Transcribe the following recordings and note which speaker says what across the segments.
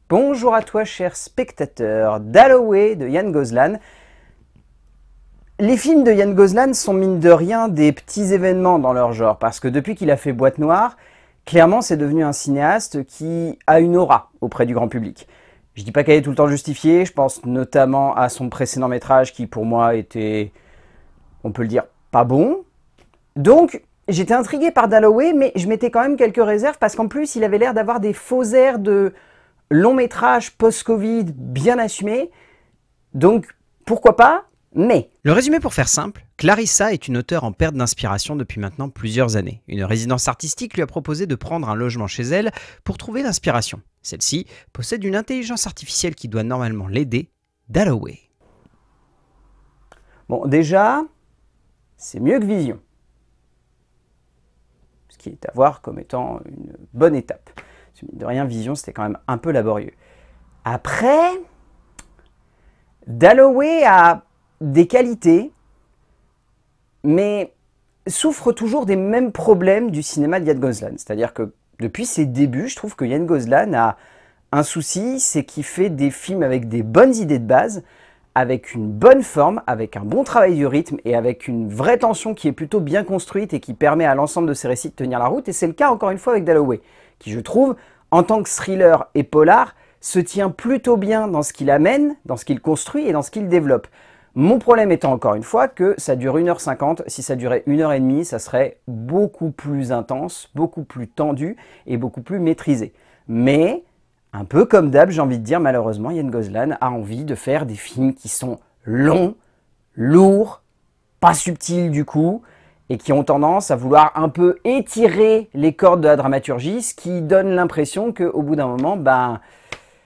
Speaker 1: Bonjour à toi, cher spectateur d'Alloway de Yann Gozlan. Les films de Yann Gozlan sont mine de rien des petits événements dans leur genre, parce que depuis qu'il a fait Boîte Noire, clairement c'est devenu un cinéaste qui a une aura auprès du grand public. Je dis pas qu'elle est tout le temps justifiée, je pense notamment à son précédent métrage qui pour moi était, on peut le dire, pas bon. Donc j'étais intrigué par Dalloway, mais je mettais quand même quelques réserves parce qu'en plus il avait l'air d'avoir des faux airs de long métrage post-Covid bien assumé, donc pourquoi pas, mais...
Speaker 2: Le résumé pour faire simple, Clarissa est une auteure en perte d'inspiration depuis maintenant plusieurs années. Une résidence artistique lui a proposé de prendre un logement chez elle pour trouver l'inspiration. Celle-ci possède une intelligence artificielle qui doit normalement l'aider, Dalloway.
Speaker 1: Bon, déjà, c'est mieux que Vision. Ce qui est à voir comme étant une bonne étape. De rien, Vision, c'était quand même un peu laborieux. Après, Dalloway a des qualités, mais souffre toujours des mêmes problèmes du cinéma de Yann Gozlan. C'est-à-dire que depuis ses débuts, je trouve que Yann Gozlan a un souci, c'est qu'il fait des films avec des bonnes idées de base, avec une bonne forme, avec un bon travail du rythme et avec une vraie tension qui est plutôt bien construite et qui permet à l'ensemble de ses récits de tenir la route. Et c'est le cas encore une fois avec Dalloway, qui je trouve, en tant que thriller et polar, se tient plutôt bien dans ce qu'il amène, dans ce qu'il construit et dans ce qu'il développe. Mon problème étant encore une fois que ça dure 1h50, si ça durait 1h30, ça serait beaucoup plus intense, beaucoup plus tendu et beaucoup plus maîtrisé. Mais, un peu comme d'hab, j'ai envie de dire, malheureusement, Yann Gozlan a envie de faire des films qui sont longs, lourds, pas subtils du coup, et qui ont tendance à vouloir un peu étirer les cordes de la dramaturgie, ce qui donne l'impression qu'au bout d'un moment,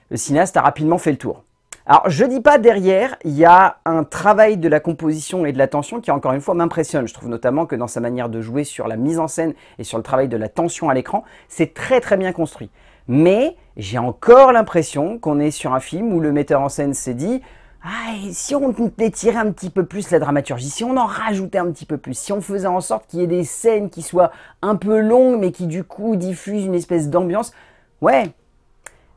Speaker 1: le cinéaste a rapidement fait le tour. Alors, je dis pas derrière, il y a un travail de la composition et de la tension qui, encore une fois, m'impressionne. Je trouve notamment que dans sa manière de jouer sur la mise en scène et sur le travail de la tension à l'écran, c'est très très bien construit. Mais j'ai encore l'impression qu'on est sur un film où le metteur en scène s'est dit « Ah, et si on étirait un petit peu plus la dramaturgie, si on en rajoutait un petit peu plus, si on faisait en sorte qu'il y ait des scènes qui soient un peu longues mais qui du coup diffusent une espèce d'ambiance, ouais ».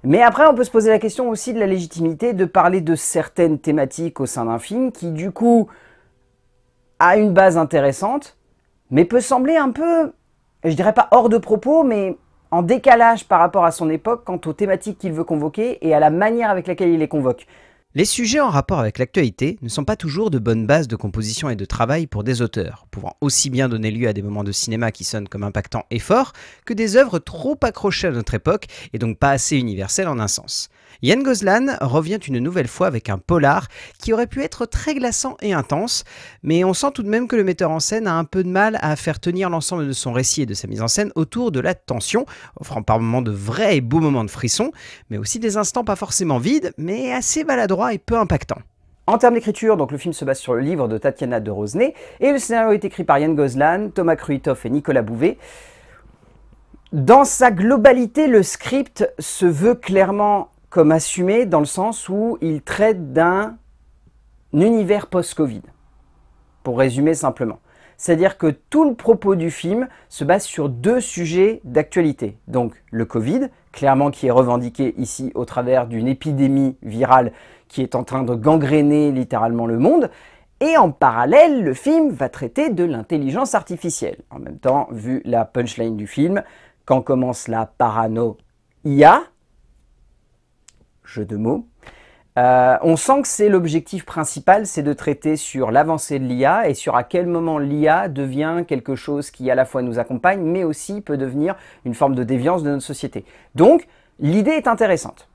Speaker 1: Mais après, on peut se poser la question aussi de la légitimité de parler de certaines thématiques au sein d'un film qui, du coup, a une base intéressante, mais peut sembler un peu, je dirais pas hors de propos, mais en décalage par rapport à son époque quant aux thématiques qu'il veut convoquer et à la manière avec laquelle il les convoque.
Speaker 2: Les sujets en rapport avec l'actualité ne sont pas toujours de bonnes bases de composition et de travail pour des auteurs, pouvant aussi bien donner lieu à des moments de cinéma qui sonnent comme impactants et forts, que des œuvres trop accrochées à notre époque et donc pas assez universelles en un sens. Yann Gozlan revient une nouvelle fois avec un polar qui aurait pu être très glaçant et intense, mais on sent tout de même que le metteur en scène a un peu de mal à faire tenir l'ensemble de son récit et de sa mise en scène autour de la tension, offrant par moments de vrais et beaux moments de frisson, mais aussi des instants pas forcément vides, mais assez maladroits et peu impactants.
Speaker 1: En termes d'écriture, donc le film se base sur le livre de Tatiana de Rosnay, et le scénario est écrit par Yann Gozlan, Thomas Kruithoff et Nicolas Bouvet. Dans sa globalité, le script se veut clairement comme assumé dans le sens où il traite d'un univers post-Covid, pour résumer simplement. C'est-à-dire que tout le propos du film se base sur deux sujets d'actualité. Donc le Covid, clairement qui est revendiqué ici au travers d'une épidémie virale qui est en train de gangréner littéralement le monde. Et en parallèle, le film va traiter de l'intelligence artificielle. En même temps, vu la punchline du film, quand commence la parano-IA, jeu de mots, on sent que c'est l'objectif principal, c'est de traiter sur l'avancée de l'IA et sur à quel moment l'IA devient quelque chose qui à la fois nous accompagne, mais aussi peut devenir une forme de déviance de notre société. Donc, l'idée est intéressante.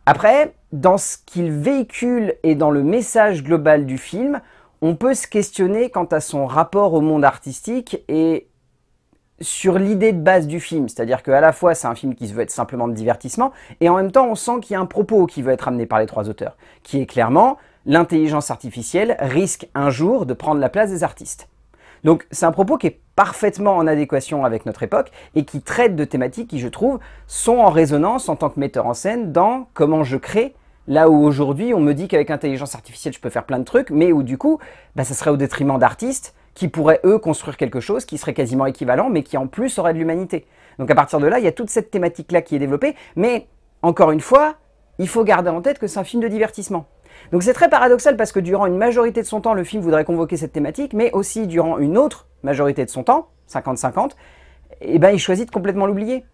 Speaker 1: Après, dans ce qu'il véhicule et dans le message global du film, on peut se questionner quant à son rapport au monde artistique et sur l'idée de base du film, c'est-à-dire qu'à la fois c'est un film qui se veut être simplement de divertissement et en même temps on sent qu'il y a un propos qui veut être amené par les trois auteurs, qui est clairement l'intelligence artificielle risque un jour de prendre la place des artistes. Donc c'est un propos qui est parfaitement en adéquation avec notre époque et qui traite de thématiques qui je trouve sont en résonance en tant que metteur en scène dans comment je crée, là où aujourd'hui on me dit qu'avec l'intelligence artificielle je peux faire plein de trucs, mais où du coup ça serait au détriment d'artistes qui pourraient, eux, construire quelque chose qui serait quasiment équivalent, mais qui en plus aurait de l'humanité. Donc à partir de là, il y a toute cette thématique-là qui est développée, mais encore une fois, il faut garder en tête que c'est un film de divertissement. Donc c'est très paradoxal parce que durant une majorité de son temps, le film voudrait convoquer cette thématique, mais aussi durant une autre majorité de son temps, 50-50, eh ben, il choisit de complètement l'oublier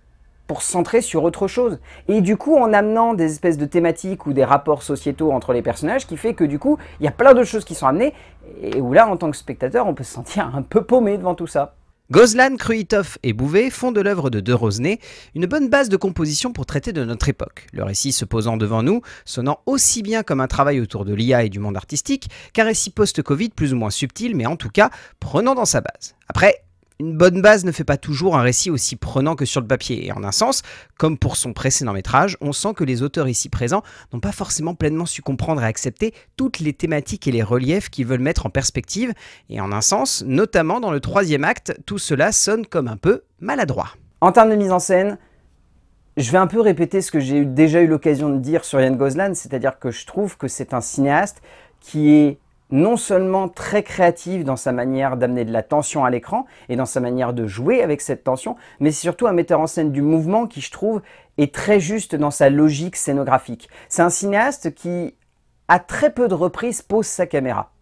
Speaker 1: pour se centrer sur autre chose. Et du coup, en amenant des espèces de thématiques ou des rapports sociétaux entre les personnages, qui fait que du coup, il y a plein de choses qui sont amenées, et où là, en tant que spectateur, on peut se sentir un peu paumé devant tout ça.
Speaker 2: Gozlan, Kruithof et Bouvet font de l'œuvre de De Rosnay une bonne base de composition pour traiter de notre époque, le récit se posant devant nous, sonnant aussi bien comme un travail autour de l'IA et du monde artistique, qu'un récit post-Covid plus ou moins subtil, mais en tout cas prenant dans sa base. Après, une bonne base ne fait pas toujours un récit aussi prenant que sur le papier, et en un sens, comme pour son précédent métrage, on sent que les auteurs ici présents n'ont pas forcément pleinement su comprendre et accepter toutes les thématiques et les reliefs qu'ils veulent mettre en perspective, et en un sens, notamment dans le troisième acte, tout cela sonne comme un peu maladroit.
Speaker 1: En termes de mise en scène, je vais un peu répéter ce que j'ai déjà eu l'occasion de dire sur Yann Gozlan, c'est-à-dire que je trouve que c'est un cinéaste qui est non seulement très créatif dans sa manière d'amener de la tension à l'écran et dans sa manière de jouer avec cette tension, mais c'est surtout un metteur en scène du mouvement qui, je trouve, est très juste dans sa logique scénographique. C'est un cinéaste qui, à très peu de reprises, pose sa caméra,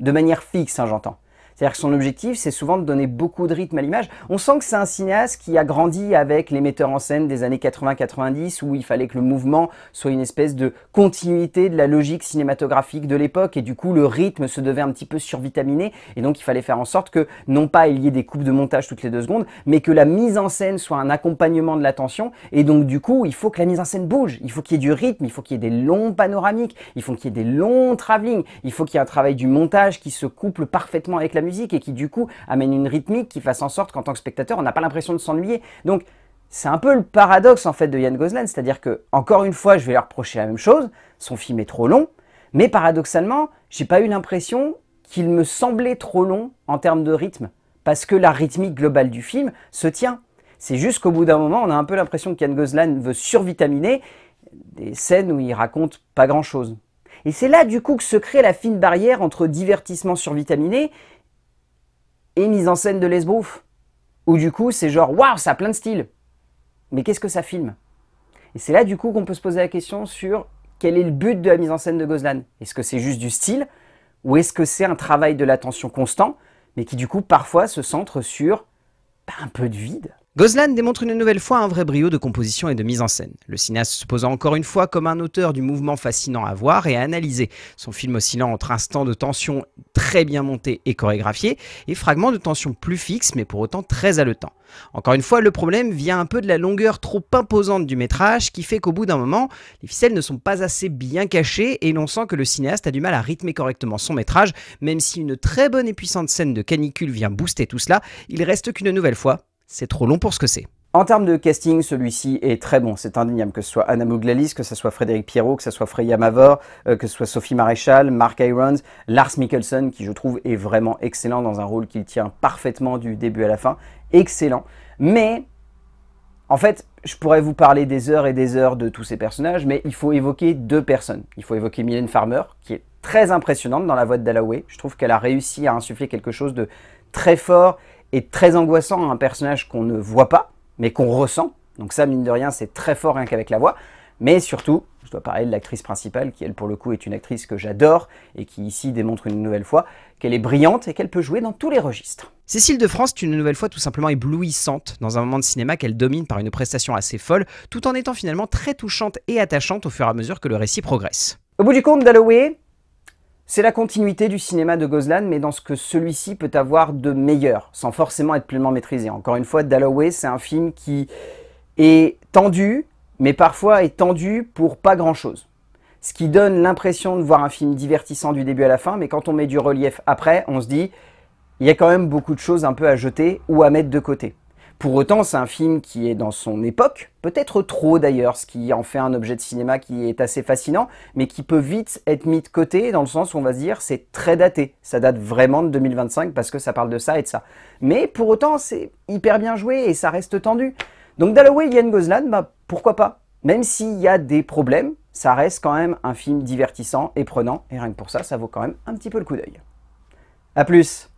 Speaker 1: de manière fixe, hein, j'entends. C'est-à-dire que son objectif, c'est souvent de donner beaucoup de rythme à l'image. On sent que c'est un cinéaste qui a grandi avec les metteurs en scène des années 80-90, où il fallait que le mouvement soit une espèce de continuité de la logique cinématographique de l'époque, et du coup, le rythme se devait un petit peu survitaminé, et donc il fallait faire en sorte que, non pas il y ait des coupes de montage toutes les 2 secondes, mais que la mise en scène soit un accompagnement de la tension, et donc du coup, il faut que la mise en scène bouge, il faut qu'il y ait du rythme, il faut qu'il y ait des longs panoramiques, il faut qu'il y ait des longs travelling, il faut qu'il y ait un travail du montage qui se couple parfaitement avec la musique et qui du coup amène une rythmique qui fasse en sorte qu'en tant que spectateur on n'a pas l'impression de s'ennuyer. Donc c'est un peu le paradoxe en fait de Yann Gozlan, c'est-à-dire que encore une fois je vais lui reprocher la même chose, son film est trop long, mais paradoxalement j'ai pas eu l'impression qu'il me semblait trop long en termes de rythme, parce que la rythmique globale du film se tient. C'est juste qu'au bout d'un moment on a un peu l'impression que Yann Gozlan veut survitaminer des scènes où il raconte pas grand chose. Et c'est là du coup que se crée la fine barrière entre divertissement survitaminé et mise en scène de l'esbrouf, où du coup c'est genre waouh, ça a plein de style, mais qu'est-ce que ça filme? Et c'est là du coup qu'on peut se poser la question sur quel est le but de la mise en scène de Gozlan. Est-ce que c'est juste du style, ou est-ce que c'est un travail de l'attention constant, mais qui du coup parfois se centre sur un peu de vide?
Speaker 2: Gozlan démontre une nouvelle fois un vrai brio de composition et de mise en scène. Le cinéaste se posant encore une fois comme un auteur du mouvement fascinant à voir et à analyser. Son film oscillant entre instants de tension très bien montés et chorégraphiés et fragments de tension plus fixes mais pour autant très haletants. Encore une fois, le problème vient un peu de la longueur trop imposante du métrage qui fait qu'au bout d'un moment, les ficelles ne sont pas assez bien cachées et l'on sent que le cinéaste a du mal à rythmer correctement son métrage. Même si une très bonne et puissante scène de canicule vient booster tout cela, il reste qu'une nouvelle fois, c'est trop long pour ce que c'est.
Speaker 1: En termes de casting, celui-ci est très bon, c'est indéniable, que ce soit Anna Mouglalis, que ce soit Frédéric Pierrot, que ce soit Freya Mavor, que ce soit Sophie Maréchal, Mark Irons, Lars Mikkelsen, qui je trouve est vraiment excellent dans un rôle qu'il tient parfaitement du début à la fin, excellent. Mais, en fait, je pourrais vous parler des heures et des heures de tous ces personnages, mais il faut évoquer 2 personnes. Il faut évoquer Mylène Farmer, qui est très impressionnante dans la voix de Dalloway. Je trouve qu'elle a réussi à insuffler quelque chose de très fort et très angoissant à un personnage qu'on ne voit pas, mais qu'on ressent. Donc ça, mine de rien, c'est très fort rien qu'avec la voix. Mais surtout, je dois parler de l'actrice principale, qui elle, pour le coup, est une actrice que j'adore, et qui ici démontre une nouvelle fois qu'elle est brillante et qu'elle peut jouer dans tous les registres.
Speaker 2: Cécile de France est une nouvelle fois tout simplement éblouissante dans un moment de cinéma qu'elle domine par une prestation assez folle, tout en étant finalement très touchante et attachante au fur et à mesure que le récit progresse.
Speaker 1: Au bout du compte, Dalloway, c'est la continuité du cinéma de Gozlan, mais dans ce que celui-ci peut avoir de meilleur, sans forcément être pleinement maîtrisé. Encore une fois, Dalloway, c'est un film qui est tendu, mais parfois est tendu pour pas grand-chose. Ce qui donne l'impression de voir un film divertissant du début à la fin, mais quand on met du relief après, on se dit, il y a quand même beaucoup de choses un peu à jeter ou à mettre de côté. Pour autant, c'est un film qui est dans son époque, peut-être trop d'ailleurs, ce qui en fait un objet de cinéma qui est assez fascinant, mais qui peut vite être mis de côté dans le sens où on va se dire c'est très daté. Ça date vraiment de 2025 parce que ça parle de ça et de ça. Mais pour autant, c'est hyper bien joué et ça reste tendu. Donc Dalloway, Yann Gozlan, pourquoi pas? Même s'il y a des problèmes, ça reste quand même un film divertissant et prenant, et rien que pour ça, ça vaut quand même un petit peu le coup d'œil. A plus!